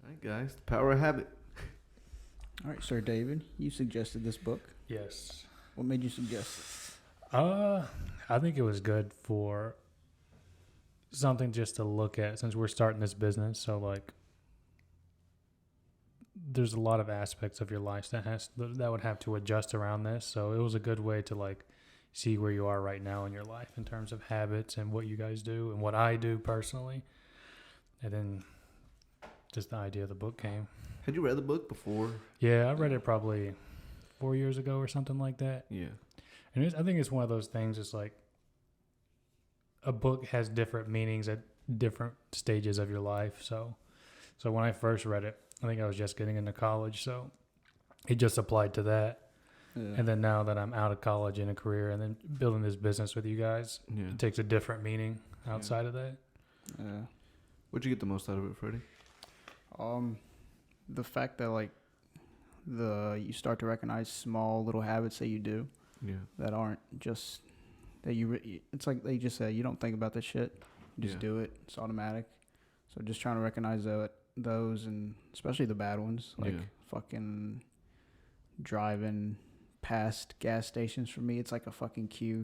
All right, guys. The Power of Habit. All right, Sir David, you suggested this book. Yes. What made you suggest it? I think it was good for something just to look at since we're starting this business. So like, there's a lot of aspects of your life that would have to adjust around this. So it was a good way to like see where you are right now in your life in terms of habits and what you guys do and what I do personally. And then just the idea of the book came. Had you read the book before? Yeah, I read it probably 4 years ago or something like that. Yeah. And I think it's one of those things. It's like a book has different meanings at different stages of your life. So when I first read it, I think I was just getting into college. So it just applied to that. Yeah. And then now that I'm out of college in a career and then building this business with you guys, it takes a different meaning outside of that. Yeah. What'd you get the most out of it, Freddie? The fact that like you start to recognize small little habits that you do. Yeah. That aren't just that it's like they just say you don't think about this shit, you just do it. It's automatic. So just trying to recognize those and especially the bad ones, like fucking driving past gas stations for me. It's like a fucking queue.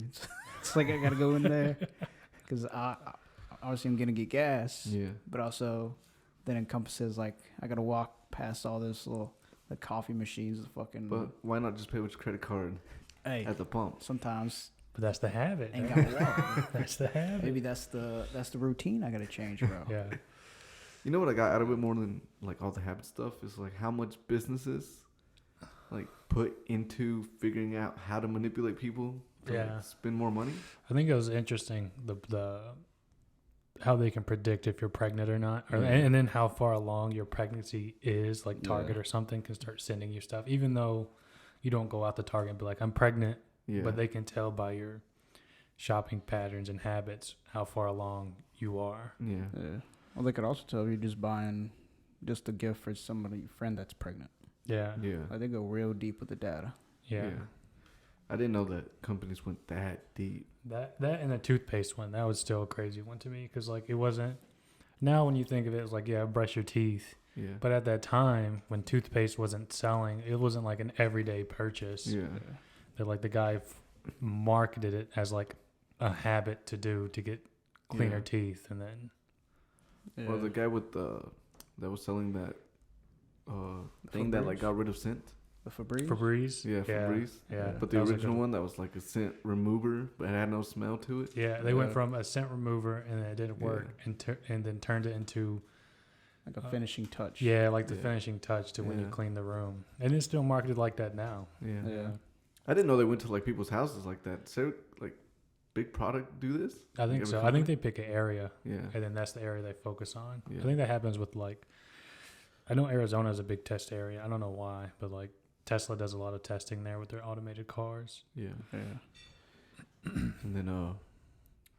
It's like I gotta go in there because I obviously I'm gonna get gas. Yeah. But also that encompasses like I gotta walk past all this the coffee machines. The fucking. But why not just pay with your credit card? Hey, at the pump. Sometimes. But that's the habit. Ain't got walk. That's the habit. Maybe that's the routine I gotta change, bro. Yeah. You know what I got out of it more than like all the habit stuff is like how much businesses like put into figuring out how to manipulate people to like, spend more money. I think it was interesting the how they can predict if you're pregnant or not, and then how far along your pregnancy is. Like Target or something can start sending you stuff, even though you don't go out to Target and be like, I'm pregnant. Yeah. But they can tell by your shopping patterns and habits how far along you are. Yeah. Well, they could also tell you just buying just a gift for somebody, your friend that's pregnant. Yeah. Yeah. Like they go real deep with the data. Yeah. I didn't know that companies went that deep. That and the toothpaste one, that was still a crazy one to me because like it wasn't. Now when you think of it, it's like brush your teeth. Yeah. But at that time when toothpaste wasn't selling, it wasn't like an everyday purchase. Yeah. That like the guy marketed it as like a habit to do to get cleaner teeth, and then. Yeah. Or the guy with that was selling that thing that like got rid of scent. The Febreze? Febreze. Yeah, Febreze. Yeah. But the original one that was like a scent remover, but it had no smell to it. Yeah, they went from a scent remover and it didn't work, and then turned it into like a finishing touch. Yeah, like the finishing touch to when you clean the room, and it's still marketed like that now. Yeah. I didn't know they went to like people's houses like that. So like, big product do this? I think so. I think they pick an area, and then that's the area they focus on. Yeah. I think that happens with like, I know Arizona is a big test area. I don't know why, but like Tesla does a lot of testing there with their automated cars. Yeah. And then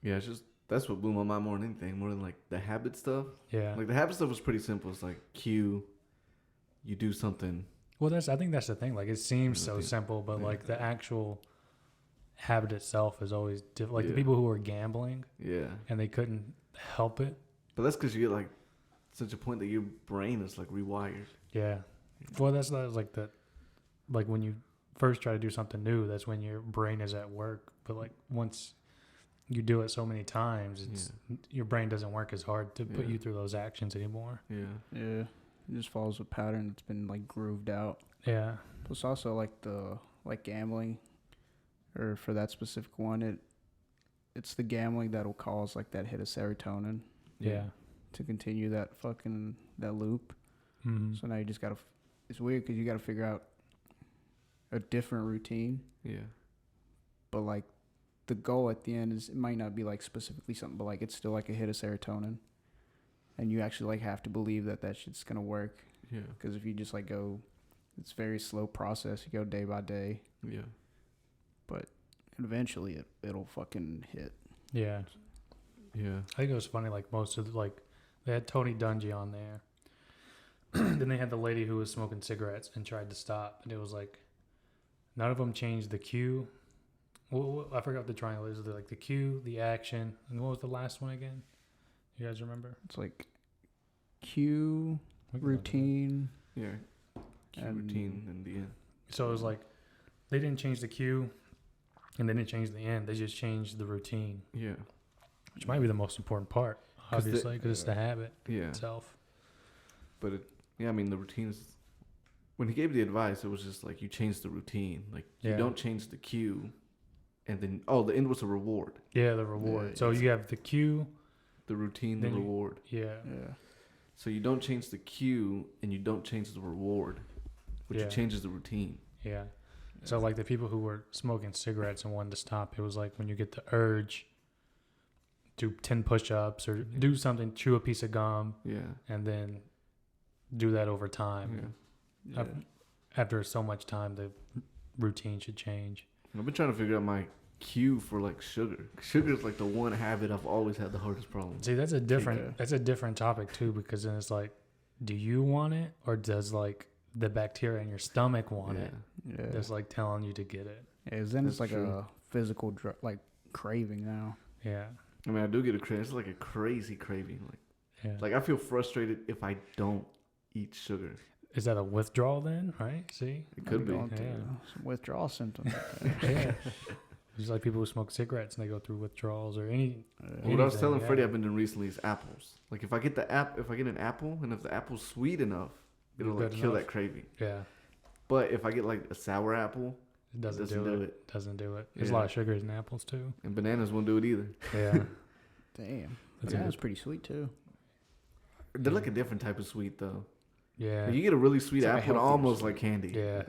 it's just that's what blew my mind more than anything, more than like the habit stuff. Yeah. Like the habit stuff was pretty simple. It's like you do something. Well, I think that's the thing. Like it seems so simple, but like the actual habit itself is always different. Like the people who are gambling, and they couldn't help it. But that's because you get like such a point that your brain is like rewired. Yeah. Well, that's like that. Like when you first try to do something new, that's when your brain is at work. But like once you do it so many times, your brain doesn't work as hard to put you through those actions anymore. Yeah. Yeah. It just follows a pattern that's been like grooved out. Yeah. Plus also like gambling, or for that specific one, it's the gambling that'll cause like that hit of serotonin. Yeah. To continue that loop. Mm-hmm. So now you just gotta. It's weird because you gotta figure out a different routine. Yeah. But like the goal at the end it might not be like specifically something, but like it's still like a hit of serotonin. And you actually like have to believe that shit's gonna work. Yeah. Because if you just like go, it's a very slow process. You go day by day. Yeah. But eventually it'll fucking hit. Yeah. Yeah. I think it was funny. Like most of they had Tony Dungy on there. Then they had the lady who was smoking cigarettes and tried to stop, and it was like none of them changed the cue. Well, I forgot what the triangle is. Like the cue, the action, and what was the last one again? You guys remember? It's like cue. routine. Yeah. Cue, routine, and the end. So it was like they didn't change the cue, and they didn't change the end. They just changed the routine. Yeah. Which might be the most important part, obviously, because it's the habit itself. But I mean, the routines. When he gave the advice, it was just like you change the routine. Like you don't change the cue, and then the end was a reward. Yeah, the reward. Yeah, so you have the cue, the routine, the reward. Yeah. So you don't change the cue, and you don't change the reward, which changes the routine. Yeah. So like the people who were smoking cigarettes and wanted to stop, it was like when you get the urge, do 10 push-ups or do something, chew a piece of gum, and then do that over time. Yeah. After so much time, the routine should change. I've been trying to figure out my cue for like sugar. Sugar is like the one habit I've always had the hardest problem. See, that's a different topic too, because then it's like, do you want it, or does like the bacteria in your stomach want it? Yeah, that's like telling you to get it. Yeah, then it's like a physical like craving now. Yeah, I mean, I do get a craving. It's like a crazy craving. Like I feel frustrated if I don't eat sugar. Is that a withdrawal then? Right? See, it could be. Some withdrawal symptoms. Yeah. Just like people who smoke cigarettes and they go through withdrawals or any. What I was telling Freddie I've been doing recently is apples. Like if I get an apple, and if the apple's sweet enough, it'll like kill that craving. Yeah. But if I get like a sour apple, it doesn't do it. Doesn't do it. There's a lot of sugars in apples too. And bananas won't do it either. Yeah. Damn. Bananas pretty sweet too. They're like a different type of sweet though. Yeah. You get a really sweet apple, almost like candy. Yeah.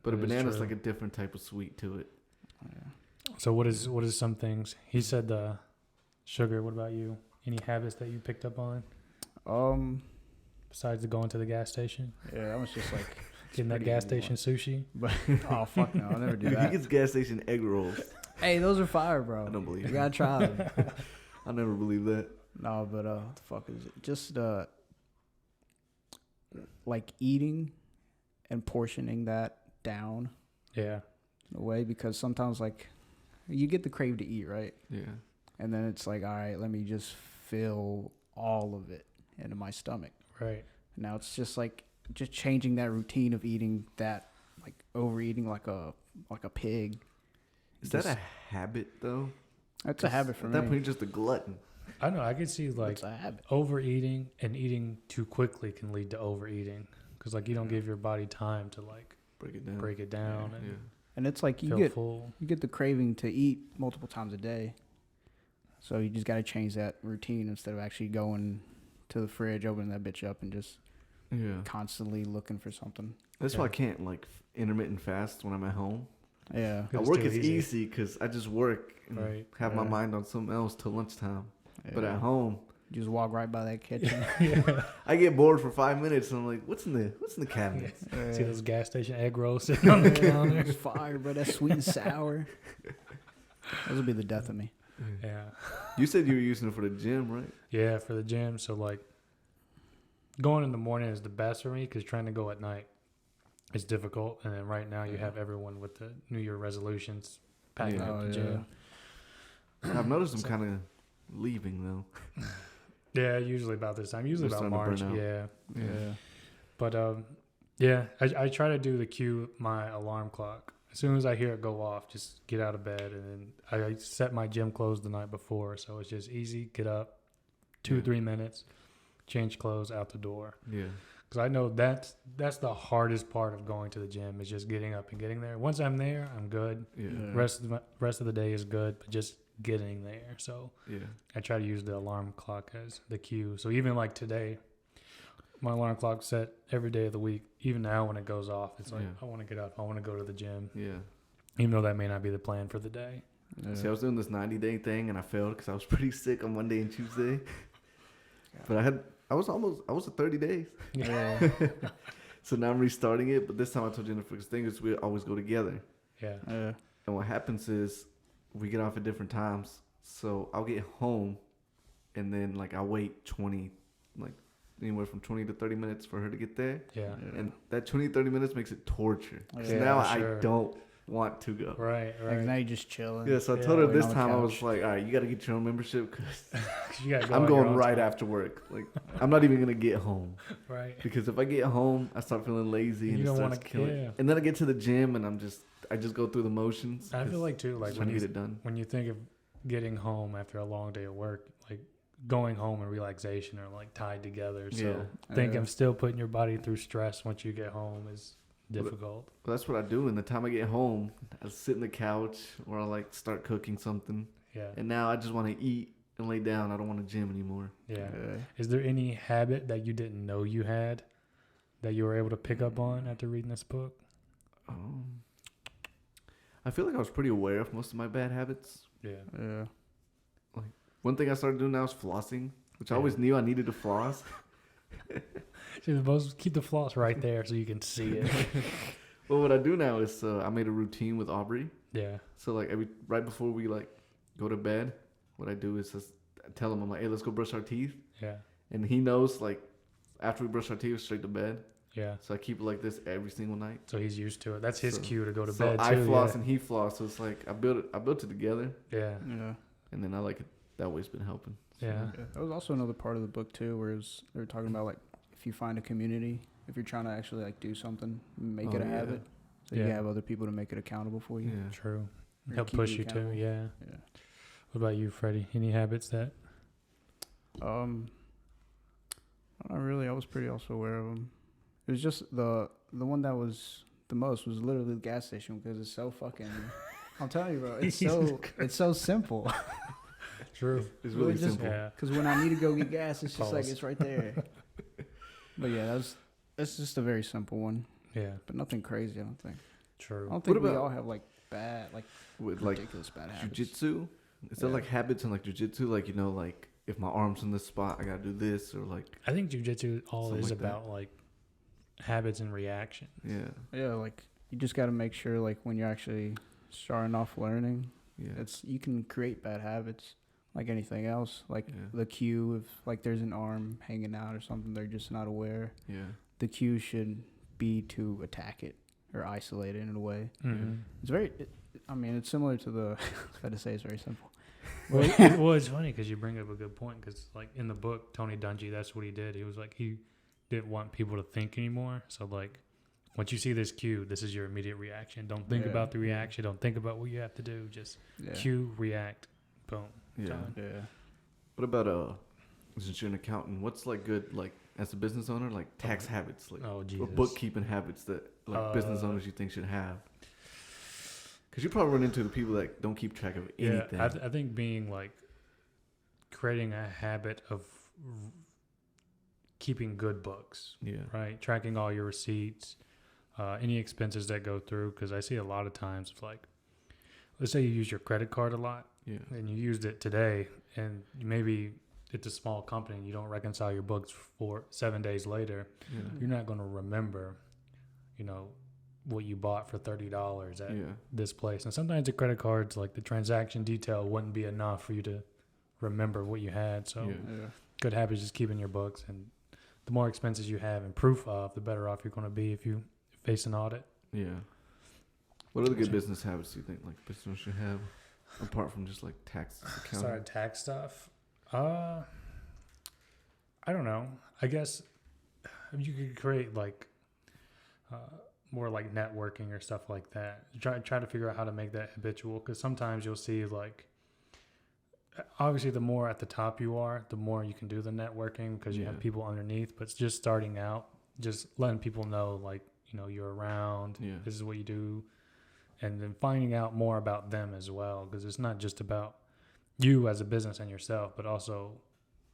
But a banana's like a different type of sweet to it. Yeah. So what is some things? He said sugar. What about you? Any habits that you picked up on? Besides going to the gas station? Yeah, I was just like getting that gas station sushi. But oh fuck no, I'll never do that. He gets gas station egg rolls. Hey, those are fire, bro. I don't believe you. You gotta try them. I never believe that. No, but what the fuck is it? Just like eating and portioning that down. Yeah. In a way, because sometimes like you get the crave to eat, right? Yeah. And then it's like, all right, let me just fill all of it into my stomach. Right. Now it's just like changing that routine of eating that, like overeating like a pig. Is that a habit though? That's a habit for me. At that point, you're just a glutton. I know. I could see like overeating and eating too quickly can lead to overeating because like you don't give your body time to like break it down and it's like you get the craving to eat multiple times a day. So you just got to change that routine instead of actually going to the fridge, opening that bitch up, and just constantly looking for something. That's why I can't like intermittent fast when I'm at home. Yeah, at work is easy because I just work and have my mind on something else till lunchtime. Yeah. But at home, you just walk right by that kitchen. I get bored for 5 minutes and I'm like, what's in the cabinet? See those gas station egg rolls sitting on the counter? It's fire, bro. That's sweet and sour. Those would be the death of me. Yeah. You said you were using it for the gym, right? Yeah, for the gym. So like, going in the morning is the best for me because trying to go at night is difficult. And then right now you have everyone with the New Year resolutions packing up the gym. I've noticed them kind of leaving though. Yeah, usually about this time. Usually about March. Yeah. But I try to do the cue my alarm clock. As soon as I hear it go off, just get out of bed, and then I set my gym clothes the night before, so it's just easy. Get up, 2-3 minutes, change clothes, out the door. Yeah. Because I know that's the hardest part of going to the gym is just getting up and getting there. Once I'm there, I'm good. Yeah. Rest of the day is good, but just getting there. So I try to use the alarm clock as the cue. So even like today, my alarm clock set every day of the week. Even now when it goes off, it's like, I want to get up. I want to go to the gym. Yeah. Even though that may not be the plan for the day. Yeah. See, I was doing this 90-day thing and I failed because I was pretty sick on Monday and Tuesday. But I was at 30 days. Yeah. So now I'm restarting it. But this time I told Jennifer, the thing is we always go together. Yeah. And what happens is we get off at different times. So I'll get home and then like I'll wait anywhere from 20 to 30 minutes for her to get there. Yeah. And that 20, 30 minutes makes it torture. So now I don't want to go. Right. Like now you're just chilling. Yeah, so I told her this time I was like, all right, you got to get your own membership because I'm going right after work. Like, I'm not even gonna get home. Right. Because if I get home, I start feeling lazy and it starts killing. Yeah. And then I get to the gym and I just go through the motions. I feel like too, like when you get it done. When you think of getting home after a long day of work, like going home and relaxation are like tied together. So thinking still putting your body through stress once you get home is difficult. Well, that's what I do. And the time I get home, I sit on the couch or I like start cooking something. Yeah. And now I just want to eat and lay down. I don't want to gym anymore. Yeah. Is there any habit that you didn't know you had that you were able to pick up on after reading this book? I feel like I was pretty aware of most of my bad habits. Yeah. Like one thing I started doing now is flossing, which I always knew I needed to floss. Keep the floss right there so you can see it. Well, what I do now is I made a routine with Aubrey. Yeah. So like right before we like go to bed, what I do is just tell him, I'm like, hey, let's go brush our teeth. Yeah. And he knows like after we brush our teeth, straight to bed. Yeah. So I keep it like this every single night. So he's used to it. That's his cue to go to bed. So I floss and he floss. So it's like I built it together. Yeah. Yeah. And then I like it. That way's been helping. So. Yeah. That was also another part of the book too, where they were talking about like if you find a community, if you're trying to actually like do something, make it a habit. So you have other people to make it accountable for you. Yeah. True. Help push you too. Yeah. Yeah. What about you, Freddie? Any habits that? Not really. I was pretty also aware of them. It was just the one that was the most was literally the gas station because it's so fucking. I'm telling you, bro. It's so simple. True. It's really simple. Because when I need to go get gas, it's just like it's right there. But yeah, that's just a very simple one. Yeah. But nothing crazy. I don't think. True. I don't think we all have like bad, like with ridiculous bad habits. Jiu-jitsu. Is there like habits in like jiu-jitsu? Like, you know, like if my arm's in this spot, I gotta do this, or like. I think jiu-jitsu all is like about like habits and reaction. Yeah. Yeah, like you just got to make sure like when you're actually starting off learning, you can create bad habits like anything else. Like the cue, if like there's an arm hanging out or something, they're just not aware. Yeah. The cue should be to attack it or isolate it in a way. Mm-hmm. It's it's similar to the. I had to say it's very simple. Well, it's funny because you bring up a good point because like in the book, Tony Dungy, that's what he did. He was like he didn't want people to think anymore. So like once you see this cue, this is your immediate reaction. Don't think about the reaction. Don't think about what you have to do. Just cue, react, boom. Yeah. Yeah. What about since you're an accountant, what's like good like as a business owner, like tax habits, like or bookkeeping habits that like business owners you think should have? Because you probably run into the people that don't keep track of anything. I think being like creating a habit of keeping good books. Yeah. Right. Tracking all your receipts, any expenses that go through. Because I see a lot of times, like, let's say you use your credit card a lot. Yeah. And you used it today, and maybe it's a small company and you don't reconcile your books for 7 days later. Yeah. You're not going to remember, what you bought for $30 at this place. And sometimes the credit cards, like the transaction detail wouldn't be enough for you to remember what you had. So good habit is just keeping your books, and the more expenses you have and proof of, the better off you're going to be if you face an audit. Yeah. What other good business habits do you think like business should have apart from just like taxes, accounting? Sorry, tax stuff. I don't know. I guess you could create like more like networking or stuff like that. Try to figure out how to make that habitual, because sometimes you'll see like obviously the more at the top you are, the more you can do the networking because you have people underneath. But it's just starting out, just letting people know like you're around. Yeah. This is what you do, and then finding out more about them as well, because it's not just about you as a business and yourself, but also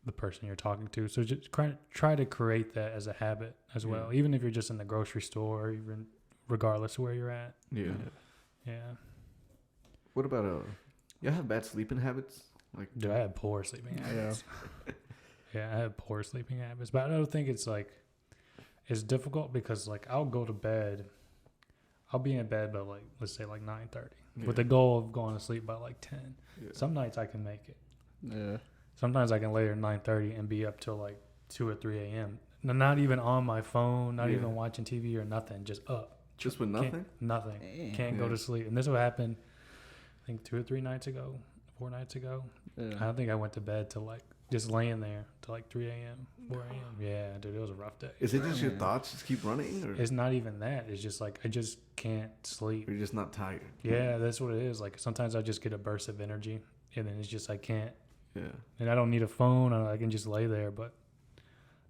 the person you're talking to. So just try to create that as a habit as well, even if you're just in the grocery store, or even regardless of where you're at. Yeah. What about you have bad sleeping habits? Like, I have poor sleeping habits. I have poor sleeping habits, but I don't think it's like it's difficult because like I'll go to bed, I'll be in bed by like let's say like 9:30 with the goal of going to sleep by like 10. Yeah. Some nights I can make it. Yeah. Sometimes I can lay there 9:30 and be up till like 2 or 3 a.m. Not even on my phone, not even watching TV or nothing, just up, Just with nothing? Nothing. Damn. Can't go to sleep. And this what happened, I think 4 nights ago. Yeah. I don't think I went to bed till like, just laying there till like 3 a.m., 4 a.m. Yeah, dude, it was a rough day. Is it just your thoughts just keep running? Or? It's not even that. It's just like, I just can't sleep. You're just not tired. Yeah, that's what it is. Like, sometimes I just get a burst of energy, and then it's just, I can't. Yeah. And I don't need a phone. I can just lay there, but.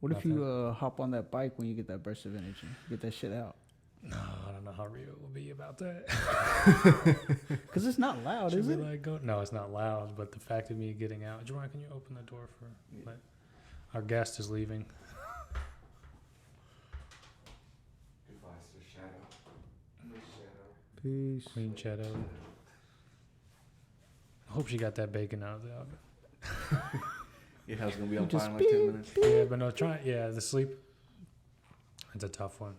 What if you hop on that bike when you get that burst of energy? Get that shit out. No, I don't know how real it will be about that. Because it's not loud, is it? Like no, it's not loud. But the fact of me getting out. Jerron, can you open the door for? Like, our guest is leaving. Goodbye, Sir Shadow. Peace. Queen Shadow. I hope she got that bacon out of the oven. Yeah, I was gonna be on fire in like 10 minutes. Yeah, but no, the sleep. It's a tough one.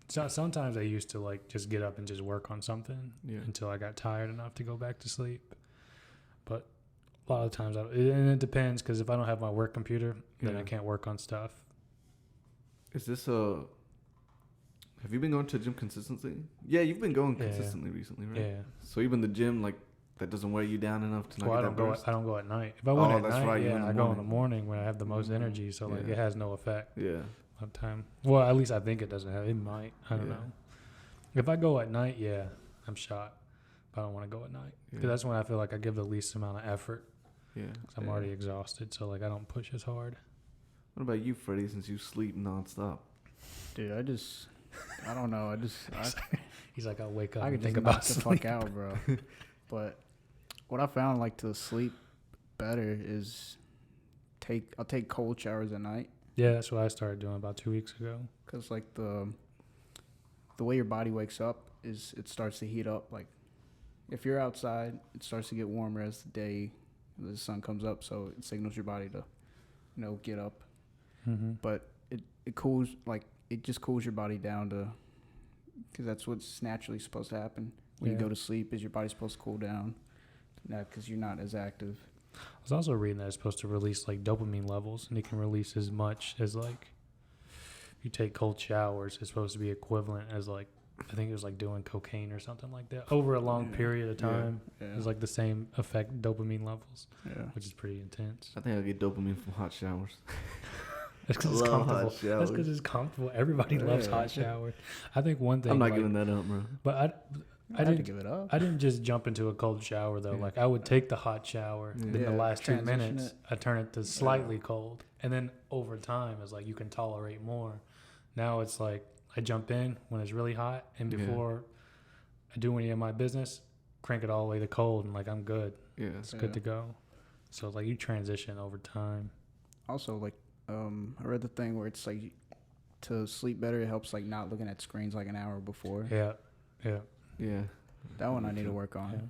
So sometimes I used to like just get up and just work on something until I got tired enough to go back to sleep. But a lot of times, and it depends, because if I don't have my work computer, then I can't work on stuff. Is this a? Have you been going to the gym consistently? Yeah, you've been going consistently recently, right? Yeah. So even the gym, like, that doesn't wear you down enough to not get that burst? I don't go at night. If I went at night, I go in the morning when I have the most energy. So like it has no effect. Yeah. Of time. Well, at least I think it doesn't have. It might. I don't know. If I go at night, I'm shot. But I don't want to go at night because that's when I feel like I give the least amount of effort. Yeah. Because I'm already exhausted, so like I don't push as hard. What about you, Freddie? Since you sleep nonstop. Dude, I don't know. He's like, I'll wake up and think about the fuck out, bro. But what I found, like, to sleep better is I'll take cold showers at night. Yeah, that's what I started doing about 2 weeks ago. Because, like, the way your body wakes up is it starts to heat up. Like, if you're outside, it starts to get warmer as the sun comes up, so it signals your body to, get up. Mm-hmm. But it cools, like, it just cools your body down because that's what's naturally supposed to happen. When you go to sleep, is your body's supposed to cool down. Because you're not as active. I was also reading that it's supposed to release like dopamine levels, and it can release as much as like if you take cold showers, it's supposed to be equivalent as like I think it was like doing cocaine or something like that over a long period of time. It's like the same effect, dopamine levels, which is pretty intense. I think I get dopamine from hot showers. That's because it's comfortable. That's because it's comfortable. Everybody loves hot showers. I think one thing. I'm not giving that up, bro. But I didn't give it up. I didn't just jump into a cold shower though. Like I would take the hot shower. In the last 2 minutes, I turn it to slightly cold, and then over time, it's like you can tolerate more. Now it's like I jump in when it's really hot, and before I do any of my business, crank it all the way to cold, and like I'm good. Yeah, it's good to go. So like you transition over time. Also, like I read the thing where it's like to sleep better, it helps like not looking at screens like an hour before. Yeah, that one I need to work on.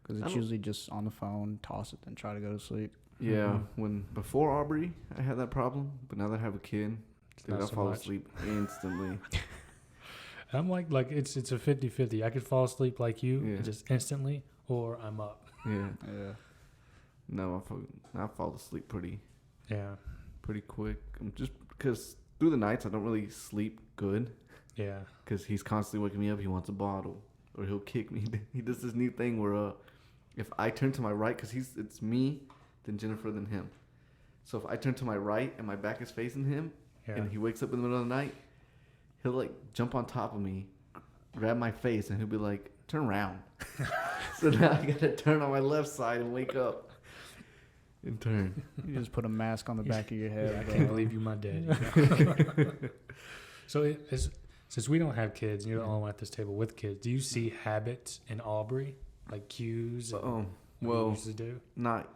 Because it's usually just on the phone, toss it, then try to go to sleep. Yeah, before Aubrey, I had that problem, but now that I have a kid, dude, I fall asleep instantly. I'm like it's a 50-50. I could fall asleep like you, just instantly, or I'm up. Yeah. No, I fall asleep pretty quick. Just because through the nights I don't really sleep good. Yeah. Because he's constantly waking me up. He wants a bottle, or he'll kick me. He does this new thing where if I turn to my right, because it's me, then Jennifer, then him. So if I turn to my right and my back is facing him, and he wakes up in the middle of the night, he'll like jump on top of me, grab my face, and he'll be like, "Turn around." So now I gotta turn on my left side and wake up. And turn. You just put a mask on the back of your head. I can't believe you my daddy. So since we don't have kids, and you're the only one at this table with kids, do you see habits in Aubrey, like cues? Well, used to do? Not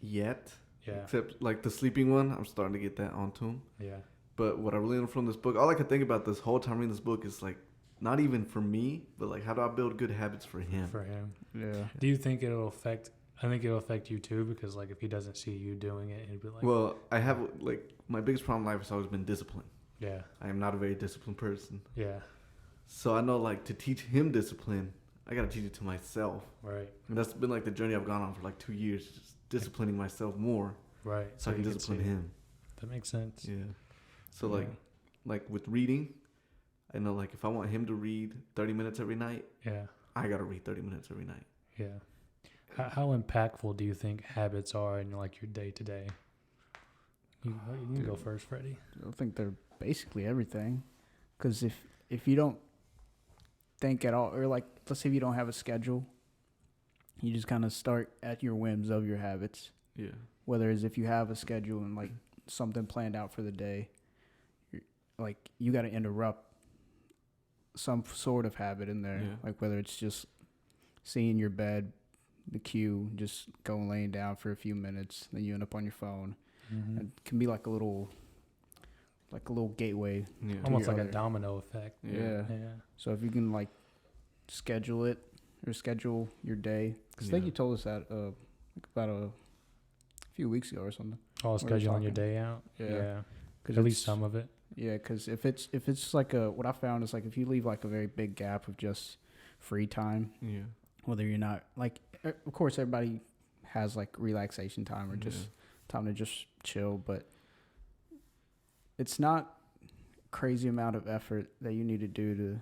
yet. Yeah. Except like the sleeping one, I'm starting to get that onto him. Yeah. But what I really learned from this book, all I could think about this whole time reading this book is like, not even for me, but like, how do I build good habits for him? Yeah. Do you think it'll affect? I think it'll affect you too, because like if he doesn't see you doing it, he'd be like. Well, I have like my biggest problem in life has always been discipline. Yeah. I am not a very disciplined person. Yeah. So I know like to teach him discipline, I gotta teach it to myself. Right. And that's been like the journey I've gone on for like 2 years, just disciplining myself more. Right. So I can discipline him. That makes sense. Yeah. So like with reading, I know, like, if I want him to read 30 minutes every night, I got to read 30 minutes every night. Yeah. How impactful do you think habits are in, like, your day-to-day? You can go first, Freddie. I think they're basically everything. Because if you don't think at all, or, like, let's say if you don't have a schedule, you just kind of start at your whims of your habits. Yeah. Whether it's if you have a schedule and, like, something planned out for the day, like, you got to interrupt some sort of habit in there. Yeah. Like, whether it's just seeing your bed, the queue, just going laying down for a few minutes, then you end up on your phone. Mm-hmm. It can be like a little gateway. Yeah. Almost like a domino effect. Yeah. So if you can, like, schedule it or schedule your day. Because I think you told us that about a few weeks ago or something. Oh, scheduling your day out? Yeah. At least some of it. Yeah, because if it's like what I found is, like, if you leave, like, a very big gap of just free time, whether you're not, like, of course everybody has, like, relaxation time or just time to just chill, but it's not crazy amount of effort that you need to do to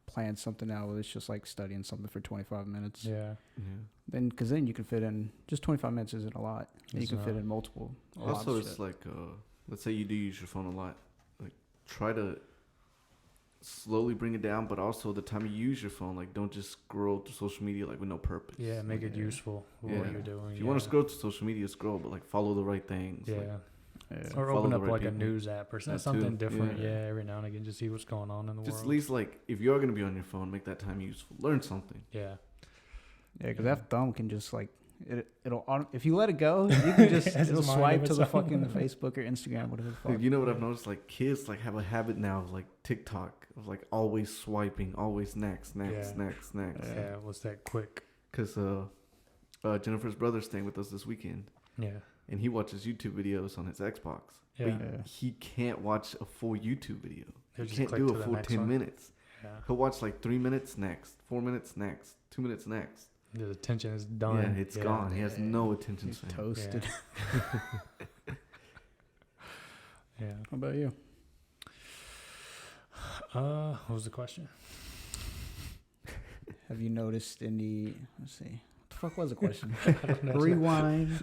plan something out. It's just like studying something for 25 minutes. Yeah. Then, because then you can fit in, just 25 minutes isn't a lot. You can fit in multiple. Also, it's like, let's say you do use your phone a lot. Like, try to slowly bring it down, but also the time you use your phone, like, don't just scroll through social media, like, with no purpose. Yeah, make it useful for what you're doing. If you want to scroll through social media, scroll, but, like, follow the right things. Yeah. Like, or open up, like, a news app or something different. Yeah, every now and again, just see what's going on in the world. Just at least, like, if you're going to be on your phone, make that time useful. Learn something. Yeah. Yeah, because that thumb can just, like, it'll if you let it go, you can just it'll swipe to the fucking Facebook or Instagram, whatever the fuck. Dude, you know what I've noticed? Like, kids, like, have a habit now of, like, TikTok of, like, always swiping, always next. Yeah, what's that quick? Because Jennifer's brother's staying with us this weekend. Yeah. And he watches YouTube videos on his Xbox. Yeah. But he can't watch a full YouTube video. He just can't do a full 10 one. minutes. Yeah. He'll watch, like, 3 minutes next, 4 minutes next, 2 minutes next. His attention is done. Yeah, it's gone. He has no attention span. Toasted. Yeah. How about you? What was the question? Have you noticed any? Let's see. What the fuck was the question? Rewind.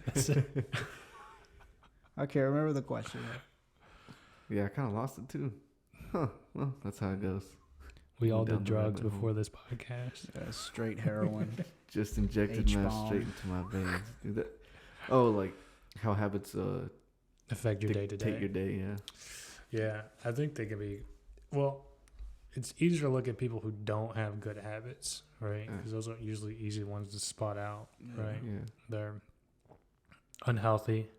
Okay, remember the question. Yeah, I kind of lost it too. Huh. Well, that's how it goes. We all did drugs before this podcast. Yeah, straight heroin. Just injected meth straight into my veins. Like how habits affect your day to day. Take your day, yeah. Yeah, I think they can be. Well, it's easier to look at people who don't have good habits, right? Because those are usually easy ones to spot out, right? Yeah. They're unhealthy.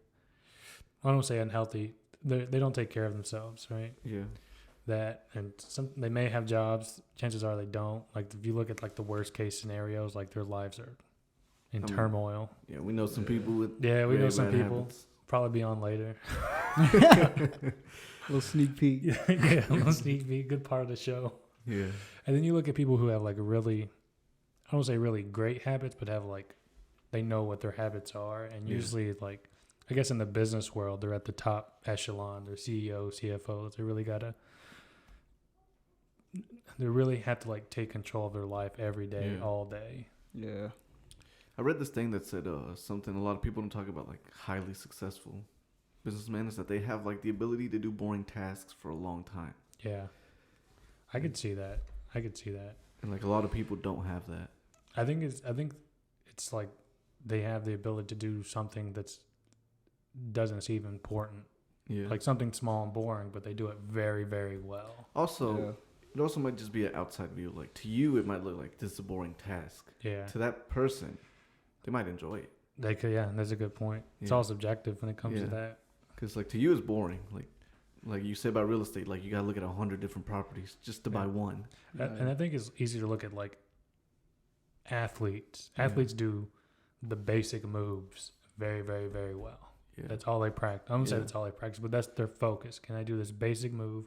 I don't say unhealthy. They don't take care of themselves, right? Yeah. That and they may have jobs. Chances are they don't. Like, if you look at, like, the worst case scenarios, like, their lives are in turmoil. Yeah, we know some people with we know some people. Habits. Probably be on later. Little sneak peek. Yeah, a little sneak peek. Good part of the show. Yeah. And then you look at people who have, like, really, I don't say really great habits, but have, like, they know what their habits are, and usually, like, I guess in the business world, they're at the top echelon. They're CEOs, CFOs. They really have to, like, take control of their life every day, all day. Yeah. I read this thing that said something a lot of people don't talk about, like, highly successful businessmen, is that they have, like, the ability to do boring tasks for a long time. Yeah. I could see that. And, like, a lot of people don't have that. I think it's like they have the ability to do something that's doesn't seem important. Yeah. Like something small and boring, but they do it very, very well. Also, it also might just be an outside view. Like, to you, it might look like this is a boring task. Yeah. To that person, they might enjoy it. They could, that's a good point. It's all subjective when it comes to that. Because, like, to you, it's boring. Like you say about real estate, like, you got to look at 100 different properties just to buy one. And I think it's easy to look at, like, athletes. Athletes do the basic moves very, very, very well. Yeah. That's all they practice. I'm going to say that's all they practice, but that's their focus. Can I do this basic move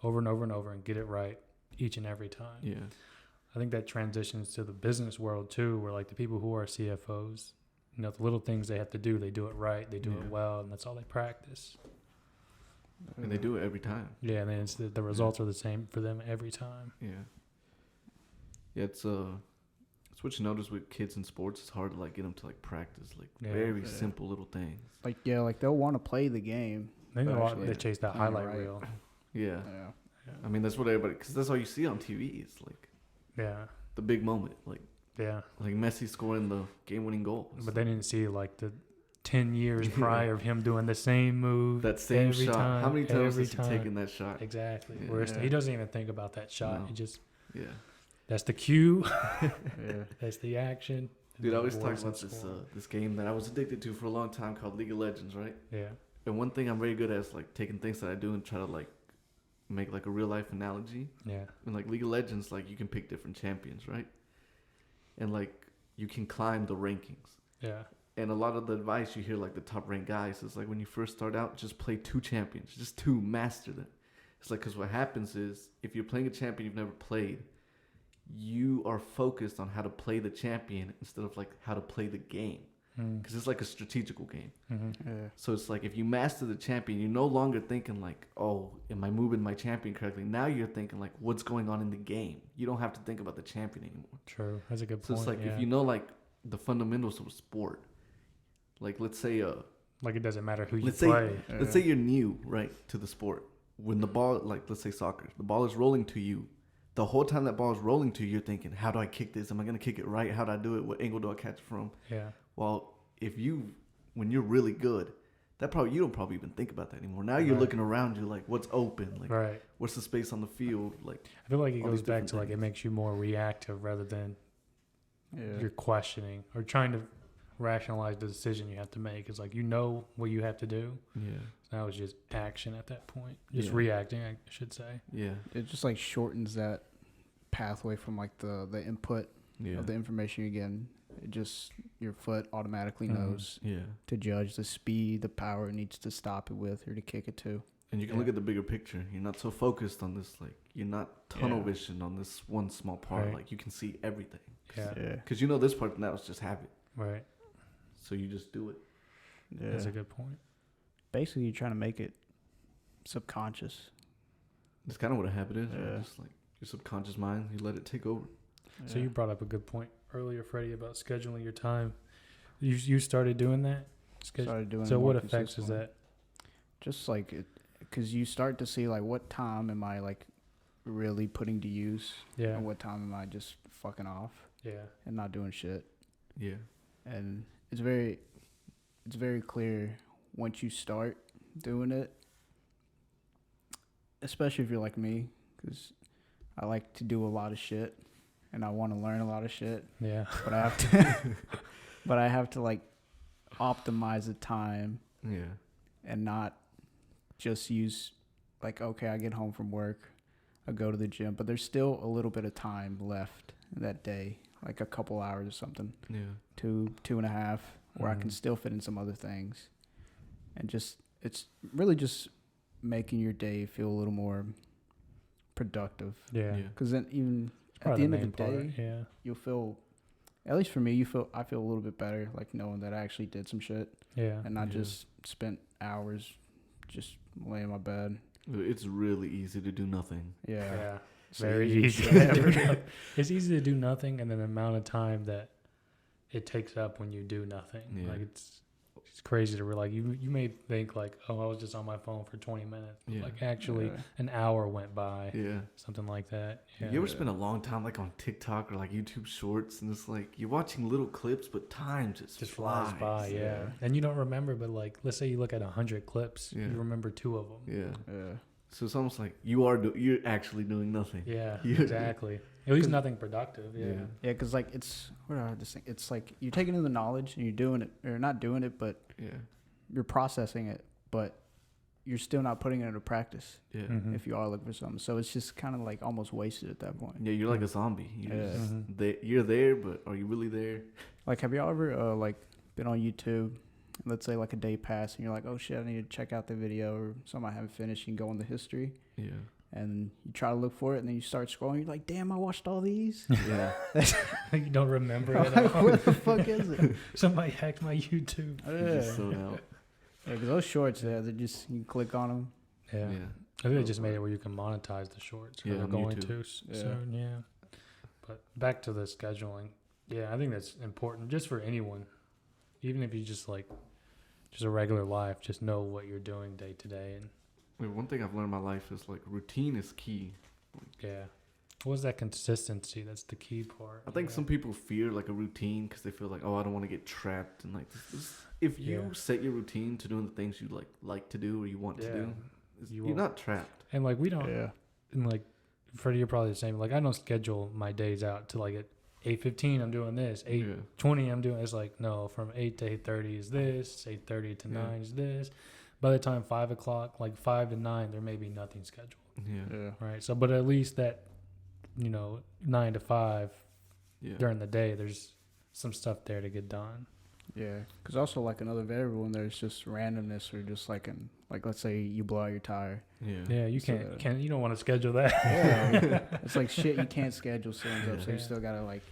over and over and over and get it right each and every time? Yeah. I think that transitions to the business world, too, where, like, the people who are CFOs, you know, the little things they have to do, they do it right, they do it well, and that's all they practice. And And they do it every time. Yeah, and then it's the results are the same for them every time. Yeah. Yeah, it's what you notice with kids in sports. It's hard to like get them to like practice like very simple little things. Like like they'll want to play the game. They chase that highlight reel. Yeah. I mean, that's what everybody, because that's all you see on TV. It's like the big moment, like Messi scoring the game-winning goal. But they didn't see like the 10 years prior of him doing the same move, that same shot. How many times has he taken that shot? Exactly. Whereas he doesn't even think about that shot. No. He just that's the cue. That's the action. Dude, I always talk about this game that I was addicted to for a long time called League of Legends, right? Yeah. And one thing I'm very good at is like taking things that I do and try to like make like a real life analogy. Yeah. And like League of Legends, like you can pick different champions, right? And like you can climb the rankings. Yeah. And a lot of the advice you hear like the top ranked guys is like when you first start out, just play 2 champions, just 2, master them. It's like, because what happens is if you're playing a champion you've never played, you are focused on how to play the champion instead of like how to play the game. Because it's like a strategical game. Mm-hmm. Yeah. So it's like if you master the champion, you're no longer thinking like, oh, am I moving my champion correctly? Now you're thinking like, what's going on in the game? You don't have to think about the champion anymore. True. That's a good point. So it's like if you know like the fundamentals of a sport, like let's say like it doesn't matter who you play. Let's say you're new, right, to the sport. When the ball, like let's say soccer, the ball is rolling to you. The whole time that ball is rolling to you, you're thinking, how do I kick this? Am I going to kick it right? How do I do it? What angle do I catch it from? Yeah. Well, when you're really good, you don't probably even think about that anymore. Now you're looking around you like, what's open? Like, what's the space on the field? Like, I feel like it goes back to like it makes you more reactive rather than you're questioning or trying to rationalize the decision you have to make. It's like you know what you have to do. Yeah. So now it's just action at that point. Just reacting, I should say. Yeah. It just like shortens that pathway from like the input of the information you're getting. It just your foot automatically knows to judge the speed, the power it needs to stop it with or to kick it to. And you can look at the bigger picture. You're not so focused on this, like you're not tunnel vision on this one small part. Right. Like you can see everything. Yeah. Because you know this part now is just habit. Right. So you just do it. Yeah. That's a good point. Basically, you're trying to make it subconscious. That's kind of what a habit is. Yeah. Right? Just like your subconscious mind, you let it take over. So you brought up a good point earlier, Freddie, about scheduling your time. You started doing that? Started doing it. So what effects is that? Just like it, because you start to see like what time am I like really putting to use, and what time am I just fucking off, and not doing shit. Yeah. And it's very clear once you start doing it, especially if you're like me, because I like to do a lot of shit. And I want to learn a lot of shit. Yeah. But I have to like optimize the time. Yeah. And not just use like, okay, I get home from work, I go to the gym, but there's still a little bit of time left in that day, like a couple hours or something. Yeah. 2.5, where I can still fit in some other things. And it's really just making your day feel a little more productive. Yeah. Because then even at the end of the day, you'll feel, at least for me, I feel a little bit better, like knowing that I actually did some shit. Yeah. And not just spent hours just laying in my bed. It's really easy to do nothing. Yeah. Very easy. It's easy to do nothing, and then the amount of time that it takes up when you do nothing. Yeah. Like it's crazy to like you may think like, oh, I was just on my phone for 20 minutes. Yeah. Like actually an hour went by. Yeah. Something like that. Yeah. You ever spend a long time like on TikTok or like YouTube shorts and it's like you're watching little clips but time just flies by. Yeah. And you don't remember, but like let's say you look at 100 clips, you remember 2 of them. Yeah. Yeah. So it's almost like you're actually doing nothing. Yeah, exactly. At least nothing productive. Yeah. Yeah, because like it's like you're taking in the knowledge and you're doing it, or not doing it, but you're processing it, but you're still not putting it into practice. Yeah. Mm-hmm. If you are looking for something, so it's just kind of like almost wasted at that point. Yeah, you're like a zombie. You're there, but are you really there? Like, have y'all ever like been on YouTube? Let's say like a day passed and you're like, oh shit, I need to check out the video or something I haven't finished. You can go in the history. Yeah. And you try to look for it and then you start scrolling. You're like, damn, I watched all these. Yeah. You don't remember it. What the fuck is it? Somebody hacked my YouTube. Yeah. Yeah, because those shorts, they're just, you can click on them. Yeah. I think they just made it where you can monetize the shorts. Yeah, they're going to soon. Yeah. But back to the scheduling. Yeah, I think that's important just for anyone. Even if you just a regular life, just know what you're doing day to day. And one thing I've learned in my life is like routine is key. Yeah. What's that consistency? That's the key part. I think some people fear like a routine because they feel like, oh, I don't want to get trapped and like this. If you set your routine to doing the things you like to do or you want to do, you're not trapped. And like we don't. Yeah. And like Freddie, you're probably the same. Like I don't schedule my days out to like at 8:15 I'm doing this, 8:20 I'm doing. It's like no, from 8 to 8:30 is this, 8:30 to 9 is this. By the time 5 o'clock, like 5 to 9, there may be nothing scheduled. Yeah. Right. So, but at least that, 9 to 5 during the day, there's some stuff there to get done. Yeah. Because also like another variable in there is just randomness or just like let's say you blow out your tire. Yeah. Yeah. You can't, you don't want to schedule that. Yeah. It's like shit you can't schedule soon up. So you still got to like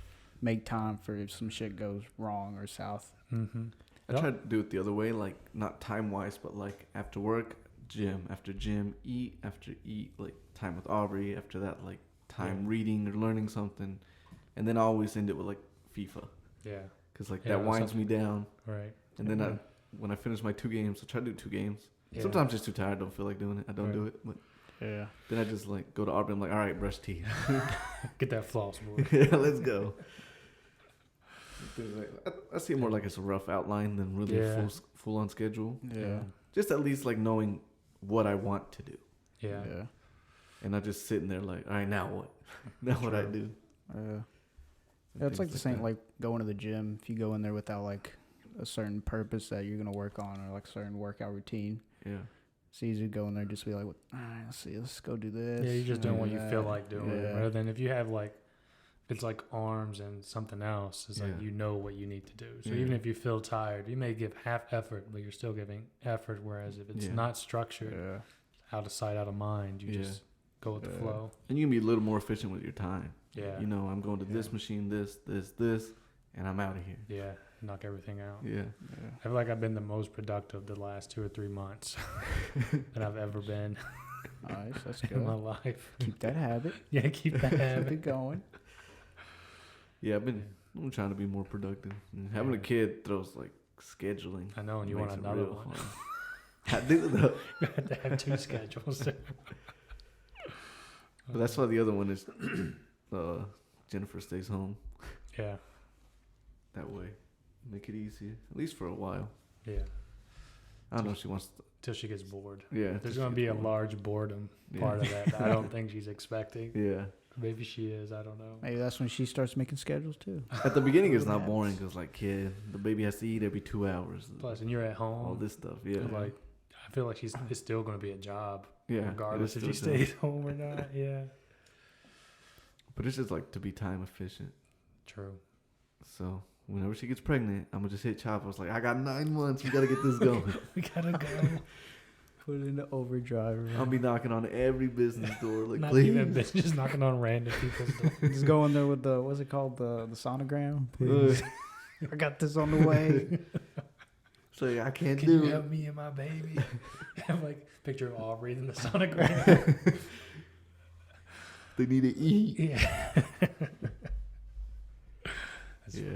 make time for if some shit goes wrong or south. Mm-hmm. I try to do it the other way, like not time wise, but like after work, gym, after gym, eat, after eat, like time with Aubrey, after that, like time reading or learning something. And then I always end it with like FIFA. Yeah. Because like that winds me down. Right. And then when I finish my 2 games, I try to do 2 games. Yeah. Sometimes just too tired, don't feel like doing it. I don't do it. But then I just like go to Aubrey, I'm like, all right, brush teeth. Get that floss, boy. Yeah, let's go. I see it more like it's a rough outline than really a full on schedule. Yeah. Just at least like knowing what I want to do. Yeah. And not just sitting there like, all right, now what? Now what I do. Yeah, it's like the same like going to the gym. If you go in there without like a certain purpose that you're gonna work on or like a certain workout routine. Yeah. It's easy to go in there and just be like, all right, let's go do this. Yeah, you're just doing what you feel like doing. Rather than if you have like it's like arms and something else. It's like you know what you need to do. So even if you feel tired, you may give half effort, but you're still giving effort. Whereas if it's not structured, out of sight, out of mind, you just go with the flow. And you can be a little more efficient with your time. Yeah. I'm going to this machine, this, and I'm out of here. Yeah. Knock everything out. Yeah. I feel like I've been the most productive the last 2 or 3 months that I've ever been. Nice. That's good. In my life. Keep that habit. Yeah, keep that habit. Keep it going. Yeah, I'm trying to be more productive. And having a kid throws like scheduling. I know, and you want another one. I do though. You have to have 2 schedules. But that's why the other one is Jennifer stays home. Yeah. That way. Make it easier. At least for a while. Yeah. I don't know if she wants to. Till she gets bored. Yeah. There's going to be a large boredom part of that I don't think she's expecting. Yeah. Maybe she is. I don't know. Maybe that's when she starts making schedules too. At the beginning, it's not boring because, like, kid, the baby has to eat every 2 hours. Plus, and you're at home. All this stuff, yeah. Like, I feel like it's still going to be a job. Yeah. Regardless if she stays home or not. Yeah. But it's just like to be time efficient. True. So whenever she gets pregnant, I'm gonna just hit chop. I was like, I got 9 months. We gotta get this going. We gotta go. Put it in the overdrive. I'll be knocking on every business door. Like, not please. even just knocking on random people's doors. Just go in there with the what's it called, the sonogram. Please. I got this on the way. It's like I can't Can do you it. help me and my baby? Have like picture of Aubrey in the sonogram. They need to eat. Yeah. Yeah.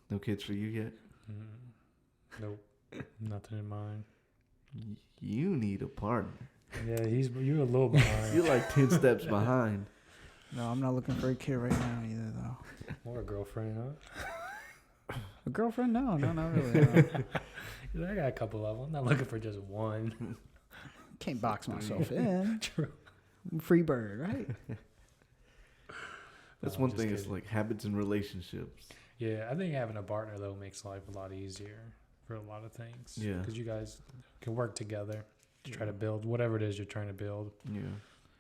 No kids for you yet? Nope. Nothing in mind. You need a partner. Yeah, you're a little behind. You're like 10 steps behind. No, I'm not looking for a kid right now either, though. Or a girlfriend, huh? A girlfriend? No, not really. No. I got a couple of them. I'm not looking for just one. Can't box myself in. True. I'm a free bird, right? That's one thing. It's like habits and relationships. Yeah, I think having a partner though makes life a lot easier for a lot of things. Yeah, because you guys can work together to try to build whatever it is you're trying to build. Yeah,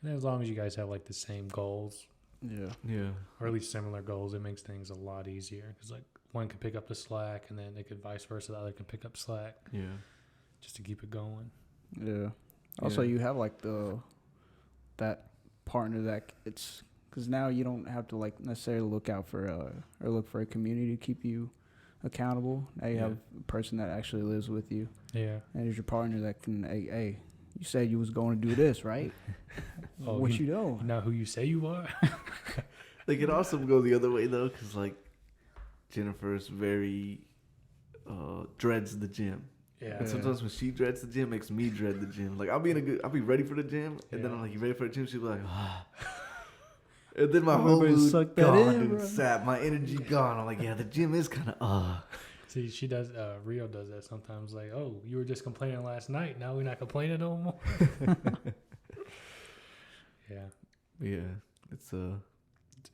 and as long as you guys have like the same goals. Yeah, or at least similar goals, it makes things a lot easier. Because like one can pick up the slack, and then it could vice versa. The other can pick up slack. Yeah, just to keep it going. Yeah. Also, you have like that partner that it's. Because now you don't have to like necessarily look for a community to keep you accountable. Now you have a person that actually lives with you. Yeah. And there's your partner that can, hey, you said you was going to do this, right? What you doing? Not who you say you are. They could also go the other way though, because like Jennifer's very dreads the gym. Yeah. And sometimes when she dreads the gym, it makes me dread the gym. Like I'll be ready for the gym, and then I'm like, you ready for the gym? She'll be like, ah. And then my whole mood gone, dude, sap, my energy gone. I'm like, yeah, the gym is kind of See, she does. Rio does that sometimes. Like, oh, you were just complaining last night. Now we're not complaining no more. Yeah, it's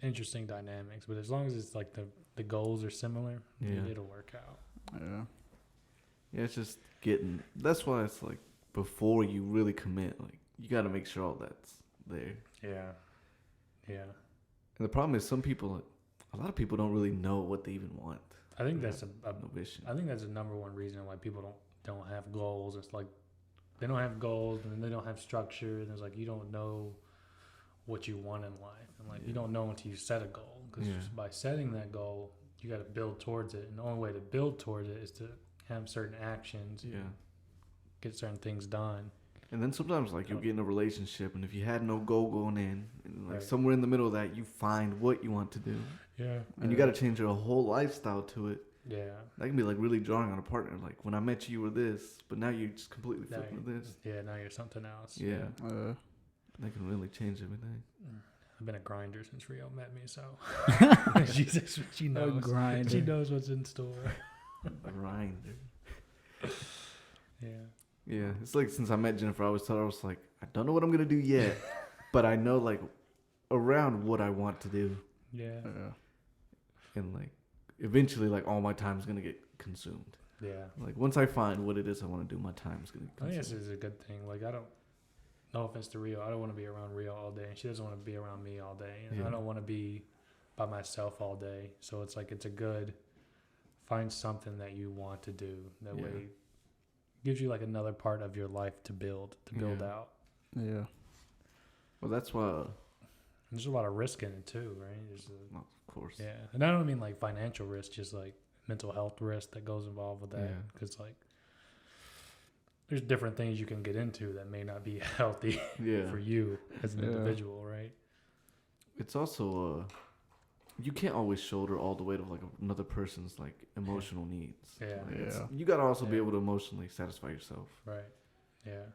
interesting dynamics, but as long as it's like the goals are similar, it'll work out. Yeah, it's just getting. That's why it's like before you really commit, like you got to make sure all that's there. Yeah. And the problem is, a lot of people don't really know what they even want. I think that's I think that's the number one reason why people don't have goals. It's like they don't have goals and they don't have structure, and it's like you don't know what you want in life, and like you don't know until you set a goal. Because by setting that goal, you got to build towards it, and the only way to build towards it is to have certain actions, get certain things done. And then sometimes like you'll get in a relationship, and if you had no goal going in, and like somewhere in the middle of that, you find what you want to do. Yeah. And you got to change your whole lifestyle to it. Yeah. That can be like really drawing on a partner. Like when I met you were this, but now you're just completely flipping to this. Yeah, now you're something else. Yeah. That can really change everything. I've been a grinder since Rio met me, so she knows. A grinder. She knows what's in store. A grinder. Yeah. Yeah, it's like since I met Jennifer, I always told her, I was like, I don't know what I'm going to do yet, but I know like around what I want to do. Yeah. And like eventually like all my time is going to get consumed. Yeah. Like once I find what it is I want to do, my time is going to get consumed. I think this is a good thing. Like no offense to Rio, I don't want to be around Rio all day, and she doesn't want to be around me all day. And I don't want to be by myself all day. So it's like find something that you want to do. That way gives you like another part of your life to build out. Yeah. Well, that's why there's a lot of risk in it too, right? Of course. Yeah, and I don't mean like financial risk, just like mental health risk that goes involved with that. Because like there's different things you can get into that may not be healthy for you as an individual, right? It's also you can't always shoulder all the weight of like another person's like emotional needs. You got to also be able to emotionally satisfy yourself. Right. Yeah.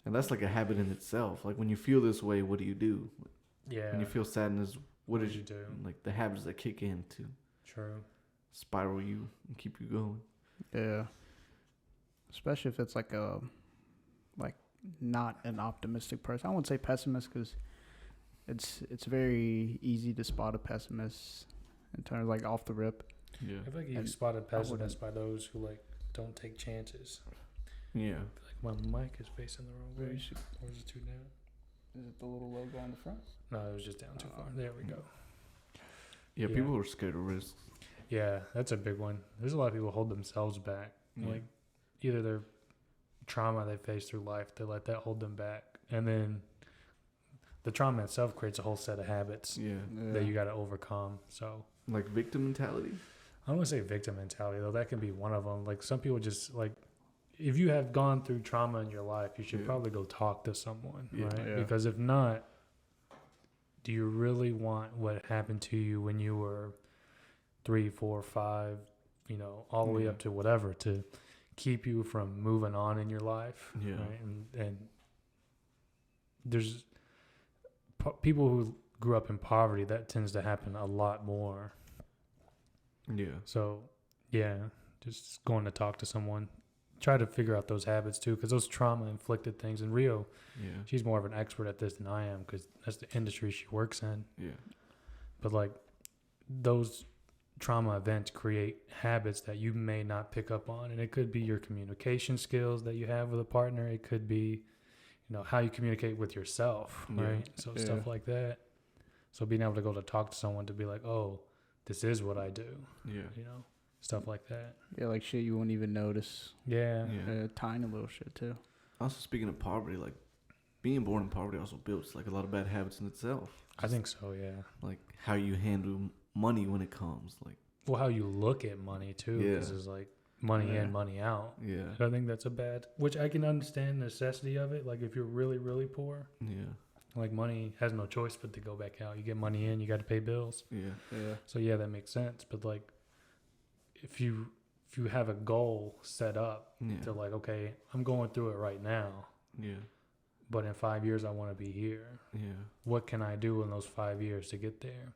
And that's like a habit in itself. Like when you feel this way, what do you do? Yeah. When you feel sadness, what did you do? Like the habits that kick in to spiral you and keep you going. Yeah. Especially if it's like not an optimistic person. I wouldn't say pessimist because it's very easy to spot a pessimist in terms of like off the rip. Yeah. I feel like you spotted pessimists by those who like don't take chances. Yeah. Like my mic is facing the wrong way. Or is it too down? Is it the little logo on the front? No, it was just down too far. There we go. Yeah, people are scared of risks. Yeah, that's a big one. There's a lot of people who hold themselves back. Like either their trauma they face through life, they let that hold them back. And then the trauma itself creates a whole set of habits that you got to overcome. So like victim mentality? I don't want to say victim mentality, though. That can be one of them. Like some people just like, if you have gone through trauma in your life, you should probably go talk to someone, right? Yeah. Because if not, do you really want what happened to you when you were 3, 4, 5, all the way up to whatever to keep you from moving on in your life? Yeah. Right? And there's people who grew up in poverty, that tends to happen a lot more. Yeah. So, just going to talk to someone. Try to figure out those habits too, because those trauma-inflicted things. And Rio, she's more of an expert at this than I am, because that's the industry she works in. Yeah. But like those trauma events create habits that you may not pick up on, and it could be your communication skills that you have with a partner. It could be, how you communicate with yourself, right? So stuff like that. So being able to go to talk to someone to be like, oh, this is what I do. Yeah. Stuff like that. Yeah, like shit you won't even notice. Yeah. Tiny little shit too. Also, speaking of poverty, like being born in poverty also builds like a lot of bad habits in itself. I think so, yeah. Like how you handle money when it comes, like how you look at money too, because it's like money in, money out. Yeah. So I think that's a bad, which I can understand the necessity of it. Like if you're really, really poor, like money has no choice but to go back out. You get money in, you got to pay bills. Yeah. So yeah, that makes sense. But like, if you have a goal set up to like, okay, I'm going through it right now. Yeah. But in 5 years, I want to be here. Yeah. What can I do in those 5 years to get there?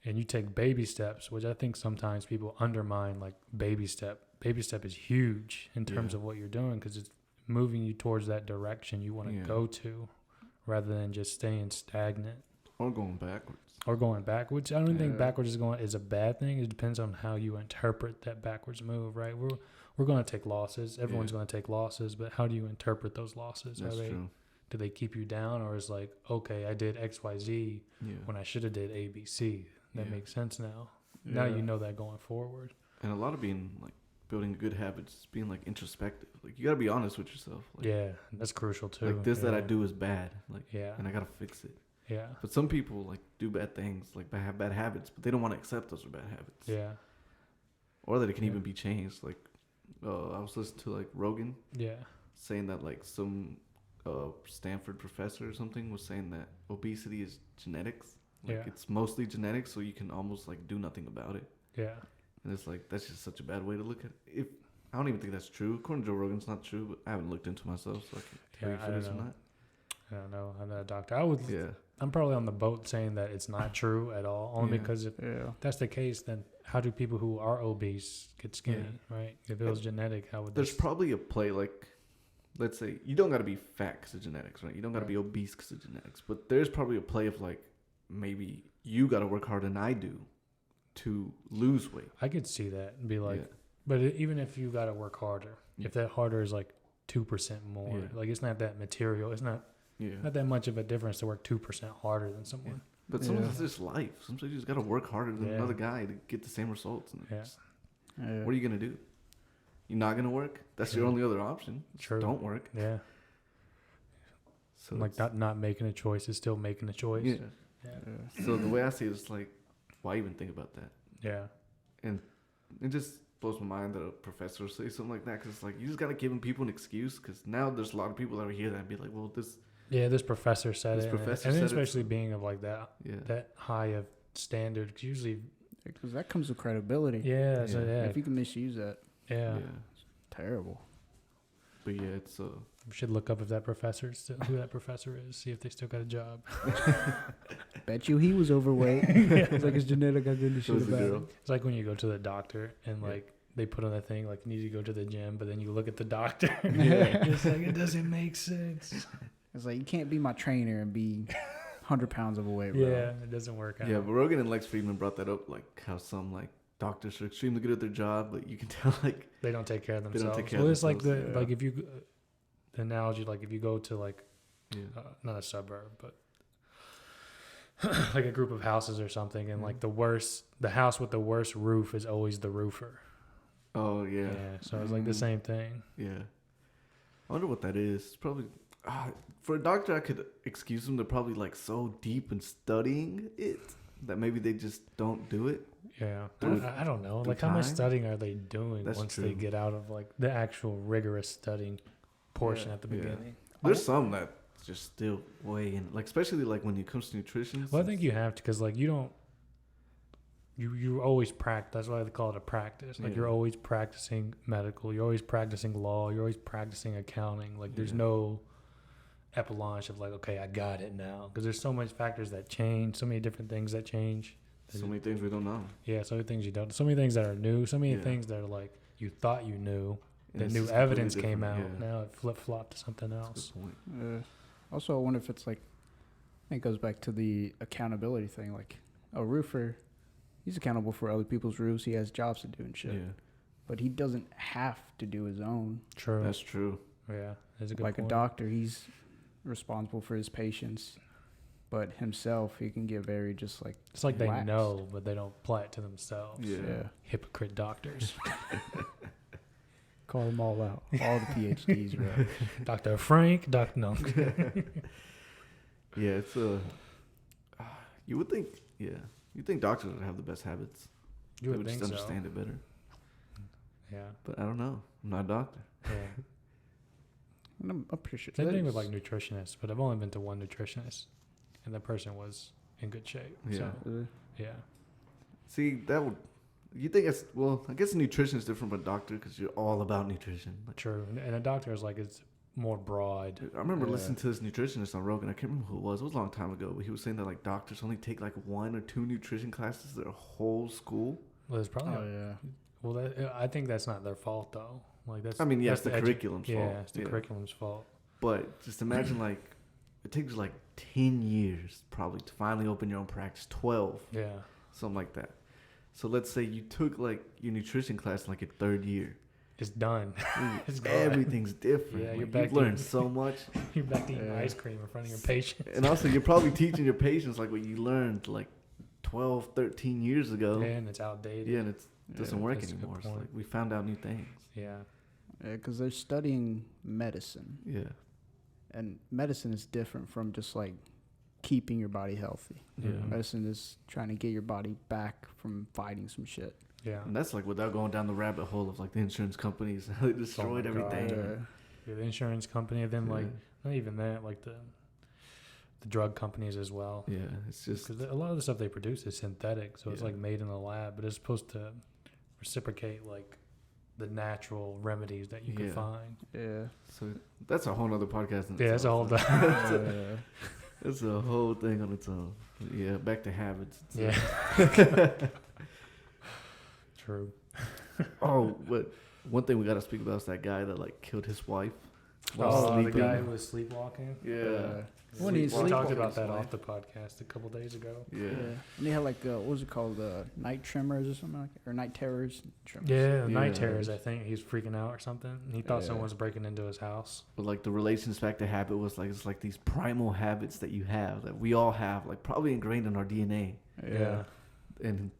And you take baby steps, which I think sometimes people undermine, like baby step. Baby step is huge in terms of what you're doing, because it's moving you towards that direction you want to go to, rather than just staying stagnant. Or going backwards. Which I don't think backwards is a bad thing. It depends on how you interpret that backwards move, right? We're going to take losses. Everyone's going to take losses, but how do you interpret those losses? That's true. Do they keep you down, or is like, okay, I did X, Y, Z when I should have did A, B, C. That makes sense now. Now you know that going forward. And a lot of building good habits is being like introspective. Like you got to be honest with yourself. Like, that's crucial too. Like this that I do is bad. Like and I got to fix it. Yeah. But some people like do bad things, like have bad habits, but they don't want to accept those are bad habits. Yeah. Or that it can even be changed. Like I was listening to like Rogan. Yeah. Saying that like some Stanford professor or something was saying that obesity is genetics. Like it's mostly genetics, so you can almost like do nothing about it. Yeah. And it's like that's just such a bad way to look at it. I don't even think that's true. According to Joe Rogan, it's not true, but I haven't looked into myself, so I can tell you if it is or not. I don't know. I'm not a doctor. I'm probably on the boat saying that it's not true at all. Only because if that's the case, then how do people who are obese get skinny, right? If it was genetic, how would there's probably a play, like, let's say, you don't got to be fat because of genetics, right? You don't got to be obese because of genetics. But there's probably a play of, like, maybe you got to work harder than I do to lose weight. I could see that and be like, but even if you got to work harder, if that harder is like 2% more, like it's not that material. It's not that much of a difference to work 2% harder than someone. Yeah. But sometimes it's just life. Sometimes you just got to work harder than another guy to get the same results. And what are you going to do? You're not going to work? That's your only other option. True. Don't work. Yeah. So like not making a choice is still making a choice. Yeah. So the way I see it is like, why even think about that? Yeah. And it just blows my mind that a professor will say something like that, because it's like you just got to give people an excuse, because now there's a lot of people that will hear that and be like, well, this professor said it. And especially being of like that high of standard, because usually... Because that comes with credibility. Yeah. So if you can misuse that. Yeah. It's terrible. But it's... We should look up if that who that professor is, see if they still got a job. Bet you he was overweight. It's like his genetic identity shit about it. It's like when you go to the doctor and like they put on that thing like you need to go to the gym, but then you look at the doctor. It's like it doesn't make sense. It's like you can't be my trainer and be 100 pounds overweight, bro. Yeah, it doesn't work out. Yeah, but Rogan and Lex Friedman brought that up, like how some like doctors are extremely good at their job, but you can tell like they don't take care of themselves. It's like like if you the analogy, like if you go to like not a suburb, but like a group of houses or something, and like the house with the worst roof is always the roofer. Oh yeah. Yeah. So it's like the same thing. Yeah. I wonder what that is. It's probably for a doctor, I could excuse them. They're probably like so deep in studying it that maybe they just don't do it. Yeah. I don't know. Like how much studying are they doing once they get out of like the actual rigorous studying portion at the beginning? There's some that just still way in, like especially like when it comes to nutrition. Well, I think you have to, because like you always practice. That's why they call it a practice. Like you're always practicing medical, you're always practicing law, you're always practicing accounting. Like there's no epilogue of like, okay, I got it now, because there's so many factors that change, so many different things that change, so many things we don't know. Yeah, so many things you don't, so many things that are new, so many things that are like you thought you knew. The new evidence came out. Now it flip-flopped to something else. Also, I wonder if it's like, I think it goes back to the accountability thing. Like a roofer, he's accountable for other people's roofs. He has jobs to do and shit. Yeah. But he doesn't have to do his own. True. That's true. Yeah, that's a good point. Like a doctor, he's responsible for his patients. But himself, he can get very just like... It's like relaxed. They know, but they don't apply it to themselves. Yeah. Hypocrite doctors. Call them all out. All the PhDs, bro. Dr. Frank, Dr. No. Yeah, it's you would think, you think doctors would have the best habits. You would would think just so. understand it better. Yeah. But I don't know. I'm not a doctor. Yeah. I'm pretty sure. Same thing with like nutritionists, but I've only been to one nutritionist, and that person was in good shape. Yeah. So, yeah. See, that would. You think it's well? I guess a nutrition is different from a doctor because you're all about nutrition. Like, True. And a doctor is like it's more broad. I remember listening to this nutritionist on Rogan. I can't remember who it was. It was a long time ago. But he was saying that like doctors only take like 1 or 2 nutrition classes their whole school. Well, there's probably. Oh yeah. Well, I think that's not their fault though. Like that's. I mean, yes, that's the curriculum's fault. Yeah, it's the curriculum's fault. But just imagine like it takes like 10 years probably to finally open your own practice. 12. Yeah. Something like that. So let's say you took like your nutrition class in like your 3rd year. It's done. It's gone. Everything's different. Yeah, like, you're back you've learned so much. You're back to eating ice cream in front of your patients. And also, you're probably teaching your patients like what you learned like 12, 13 years ago. Yeah, and it's outdated. Yeah, and it doesn't work that's a good anymore. It's point. like we found out new things. Yeah. Yeah, because they're studying medicine, Yeah. and medicine is different from just like keeping your body healthy. Yeah. Medicine is trying to get your body back from fighting some shit. Yeah. And that's like without going down the rabbit hole of like the insurance companies, how they destroyed Oh my God. everything. Yeah, the insurance company, and then like not even that, like the drug companies as well. Yeah, it's just Because a lot of the stuff they produce is synthetic, so it's Yeah. like made in the lab, but it's supposed to reciprocate like the natural remedies that you can Yeah. find. Yeah. so that's a whole nother podcast. In Yeah, that's a itself. whole. Yeah. That's a whole thing on its own. Yeah, back to habits. Yeah. True. Oh, but one thing we got to speak about is that guy that like killed his wife. Oh, the sleeping. guy who was sleepwalking. Yeah. When he We talked sleepwalking about his that wife. off the podcast a couple days ago. Yeah. And they had like what was it called, night tremors or something like that, or night terrors. Tremors. Yeah, Yeah. night terrors. I think he's freaking out or something. And he thought Yeah. someone was breaking into his house. But like the relations back to habit was like it's like these primal habits that you have that we all have, like probably ingrained in our DNA, Yeah. and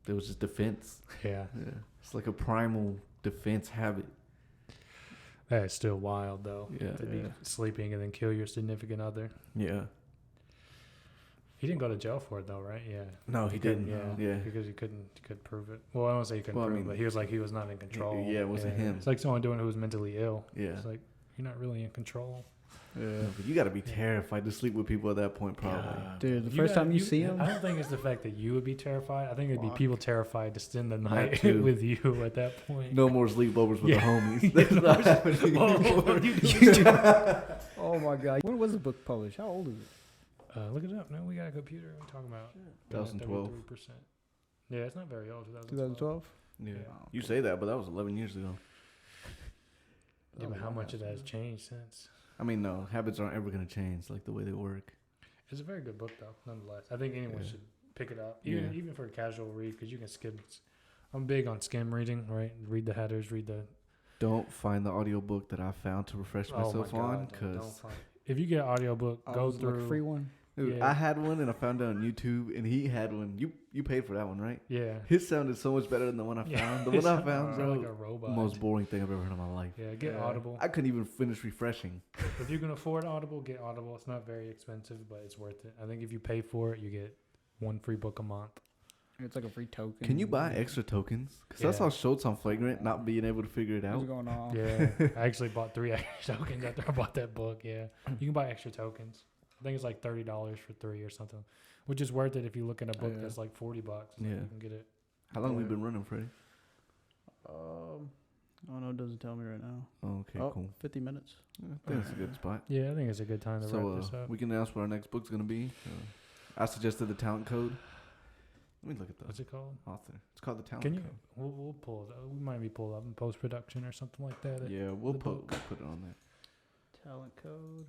there was just defense. Yeah. Yeah, it's like a primal defense habit. That is still wild though. Yeah. To be sleeping and then kill your significant other. Yeah. He didn't go to jail for it though, right? Yeah. No, he couldn't, didn't. Yeah. Yeah. Because he couldn't prove it. Well, I don't say he couldn't Well, I prove mean, it, but he was like he was not in control. yeah, it wasn't him. It's like someone doing it who was mentally ill. Yeah. It's like you're not really in control. Yeah. But you got to be terrified to sleep with people at that point, probably. Dude, the first time you see him, I don't think it's the fact that you would be terrified. I think it'd be Fuck. people terrified to spend the That night too. with you at that point. No more sleepovers with Yeah. the homies. That's not happening anymore. oh my god, when was the book published? How old is it? Look it up. No, we got a computer. What are we talking about? 2012. 33%. Yeah, it's not very old. 2012. Yeah. Oh, You say that, but that was 11 years ago. Yeah, but how much of that has changed since? I mean, no, habits aren't ever going to change like the way they work. It's a very good book, though, nonetheless. I think anyone Yeah. should pick it up, Yeah. even for a casual read, because you can skim. I'm big on skim reading, right? Read the headers, read the. Don't find the audiobook that I found to refresh myself on, don't because find. If you get an audiobook, go was it like through. a free one. Yeah. I had one and I found it on YouTube, and he had one. You paid for that one, right? Yeah. His sounded so much better than the one I Yeah. found. The one I found, Sound like bro, a robot. most boring thing I've ever heard in my life. Yeah, get Yeah. Audible. I couldn't even finish refreshing. If you can afford Audible, get Audible. It's not very expensive, but it's worth it. I think if you pay for it, you get one free book a month. It's like a free token. Can you buy extra tokens? Because that's Yeah. how Schultz on Flagrant not being able to figure it What's out. going on? Yeah, I actually bought 3 extra tokens after I bought that book. Yeah, you can buy extra tokens. I think it's like $30 for 3 or something, which is worth it if you look at a book Yeah. that's like $40. Yeah. You can get it. How long we Yeah. been running, Freddie? Oh no, it doesn't tell me right now. Oh, okay, Oh, cool. 50 minutes. I think it's a good spot. Yeah, I think it's a good time to So wrap this up. we can announce what our next book's gonna be. I suggested the Talent Code. Let me look at the What's it called? author. It's called the Talent Can you? Code. We'll pull it. We might be pulled up in post production or something like that. Yeah, we'll the put book. it on there. Talent code.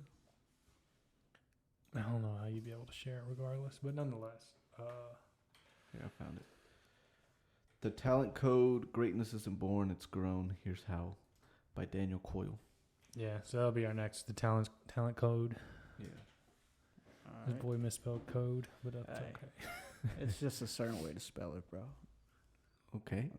I don't know how you'd be able to share it regardless, but nonetheless. Yeah, I found it. The Talent Code: Greatness Isn't Born, It's Grown. Here's How, by Daniel Coyle. Yeah, so that'll be our next, the talent code. Yeah. This boy misspelled code, but that's Hey. okay. It's just a certain way to spell it, bro. Okay.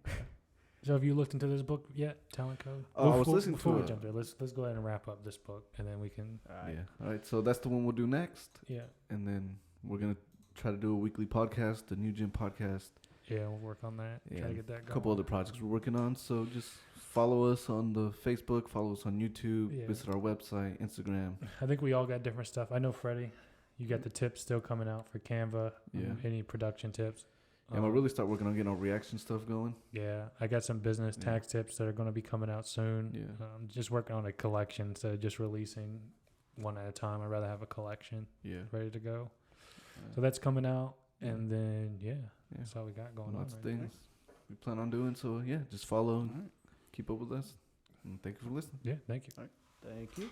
So have you looked into this book yet, Talent Code? Oh, I was listening before to we it. jump there. Let's go ahead and wrap up this book, and then we can. Yeah. All right. So that's the one we'll do next, Yeah. and then we're gonna try to do a weekly podcast, the New Gym podcast, Yeah, we'll work on that. Yeah, try to get that going. A couple other projects we're working on. So just follow us on the Facebook, follow us on YouTube, visit our website, Instagram. I think we all got different stuff. I know Freddie, you got the tips still coming out for Canva. Yeah. Any production tips? Yeah, I'm gonna really start working on getting our reaction stuff going. Yeah, I got some business tax tips that are going to be coming out soon. Yeah. Just working on a collection instead of just releasing one at a time. I'd rather have a collection ready to go. So that's coming out. And then, that's all we got going on. Lots of things we plan on doing. So, just follow and keep up with us. And thank you for listening. Yeah, thank you. All right. Thank you.